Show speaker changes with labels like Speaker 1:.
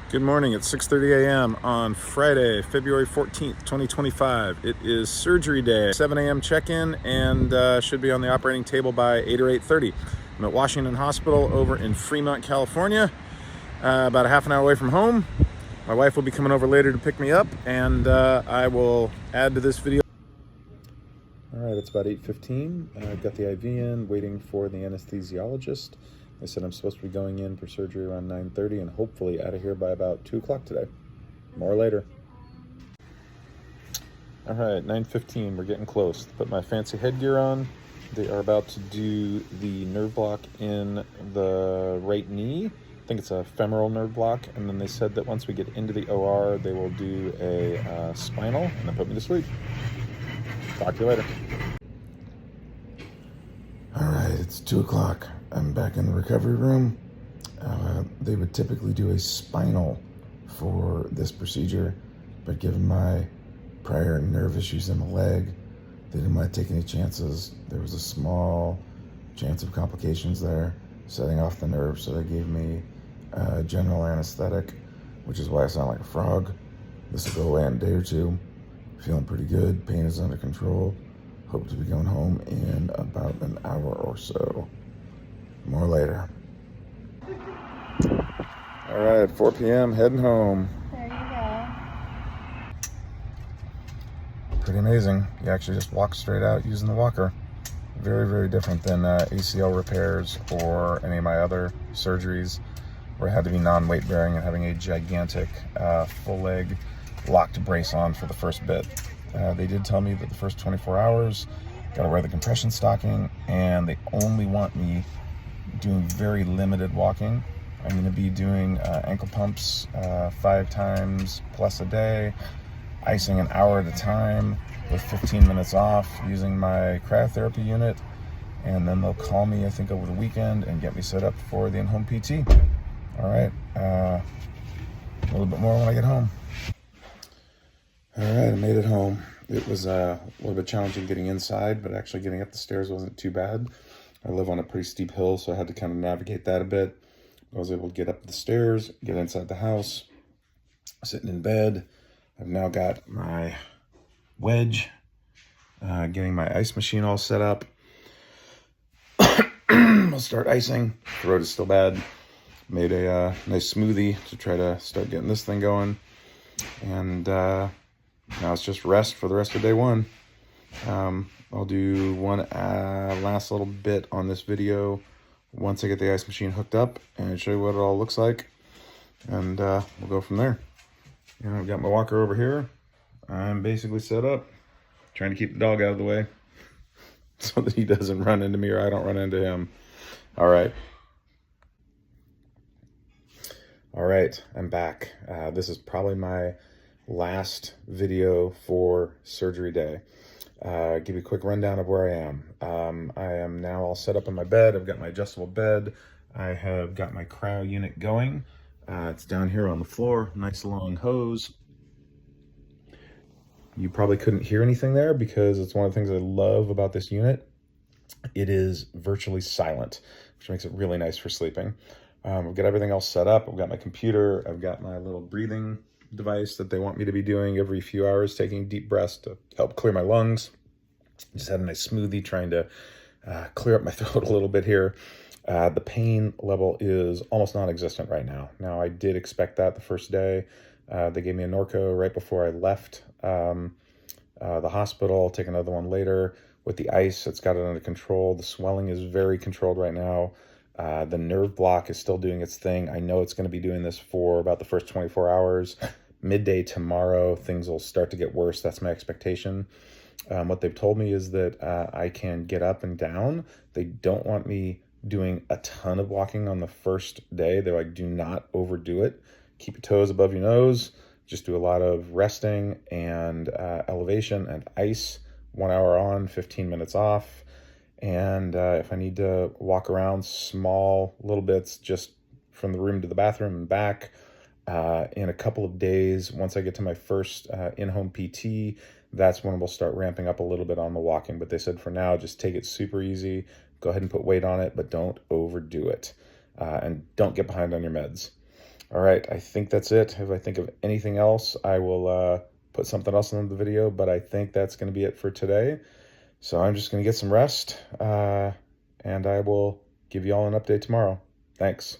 Speaker 1: Good morning. It's 6:30 a.m. on Friday, February 14th, 2025. It is surgery day. 7 a.m. check-in and should be on the operating table by 8 or 8:30. I'm at Washington Hospital over in Fremont, California, about a half an hour away from home. My wife will be coming over later to pick me up, and I will add to this video. All right, it's about 8:15. I've got the IV in, waiting for the anesthesiologist. They said I'm supposed to be going in for surgery around 9:30 and hopefully out of here by about 2 o'clock today. More later. All right, 9:15, we're getting close. Put my fancy headgear on. They are about to do the nerve block in the right knee. I think it's a femoral nerve block. And then they said that once we get into the OR, they will do a spinal and then put me to sleep. Talk to you later. All right, it's 2 o'clock. I'm back in the recovery room. They would typically do a spinal for this procedure, but given my prior nerve issues in the leg, they didn't want to take any chances. There was a small chance of complications there, setting off the nerve, so they gave me general anesthetic, which is why I sound like a frog. This will go away in a day or two. Feeling pretty good. Pain is under control. Hope to be going home in about an hour or so. More later. All right, 4 p.m., heading home.
Speaker 2: There you go.
Speaker 1: Pretty amazing. You actually just walk straight out using the walker. Very, very different than ACL repairs or any of my other surgeries where I had to be non-weight bearing and having a gigantic full leg locked brace on for the first bit. They did tell me that the first 24 hours, gotta wear the compression stocking, and they only want me doing very limited walking. I'm going to be doing ankle pumps 5 times plus a day, icing an hour at a time with 15 minutes off using my cryotherapy unit, and then they'll call me, I think, over the weekend and get me set up for the in-home PT. All right, a little bit more when I get home. All right, I made it home. It was a little bit challenging getting inside, but actually getting up the stairs wasn't too bad. I live on a pretty steep hill, so I had to kind of navigate that a bit. I was able to get up the stairs, get inside the house, sitting in bed. I've now got my wedge, getting my ice machine all set up. I'll start icing. Throat is still bad. Made a nice smoothie to try to start getting this thing going. And now it's just rest for the rest of day one. I'll do one last little bit on this video once I get the ice machine hooked up and show you what it all looks like, and we'll go from there. I've got my walker over here. I'm basically set up, trying to keep the dog out of the way so that he doesn't run into me or I don't run into him. All right, I'm back. This is probably my last video for surgery day. Give you a quick rundown of where I am. I am now all set up in my bed. I've got my adjustable bed. I have got my cryo unit going. It's down here on the floor, nice long hose. You probably couldn't hear anything there because it's one of the things I love about this unit. It is virtually silent, which makes it really nice for sleeping. I've got everything else set up. I've got my computer. I've got my little breathing device that they want me to be doing every few hours, taking deep breaths to help clear my lungs. Just had a nice smoothie, trying to clear up my throat a little bit here. The pain level is almost non-existent right now. Now, I did expect that the first day. They gave me a Norco right before I left the hospital. I'll take another one later. With the ice, it's got it under control. The swelling is very controlled right now. The nerve block is still doing its thing. I know it's going to be doing this for about the first 24 hours. Midday tomorrow, things will start to get worse. That's my expectation. What they've told me is that I can get up and down. They don't want me doing a ton of walking on the first day. They're like, do not overdo it. Keep your toes above your nose. Just do a lot of resting and elevation and ice. 1 hour on, 15 minutes off. And if I need to walk around small little bits just from the room to the bathroom and back, in a couple of days, once I get to my first in-home PT, that's when we'll start ramping up a little bit on the walking. But they said for now, just take it super easy. Go ahead and put weight on it, but don't overdo it. And don't get behind on your meds. All right, I think that's it. If I think of anything else, I will put something else in the video, but I think that's going to be it for today. So I'm just going to get some rest, and I will give you all an update tomorrow. Thanks.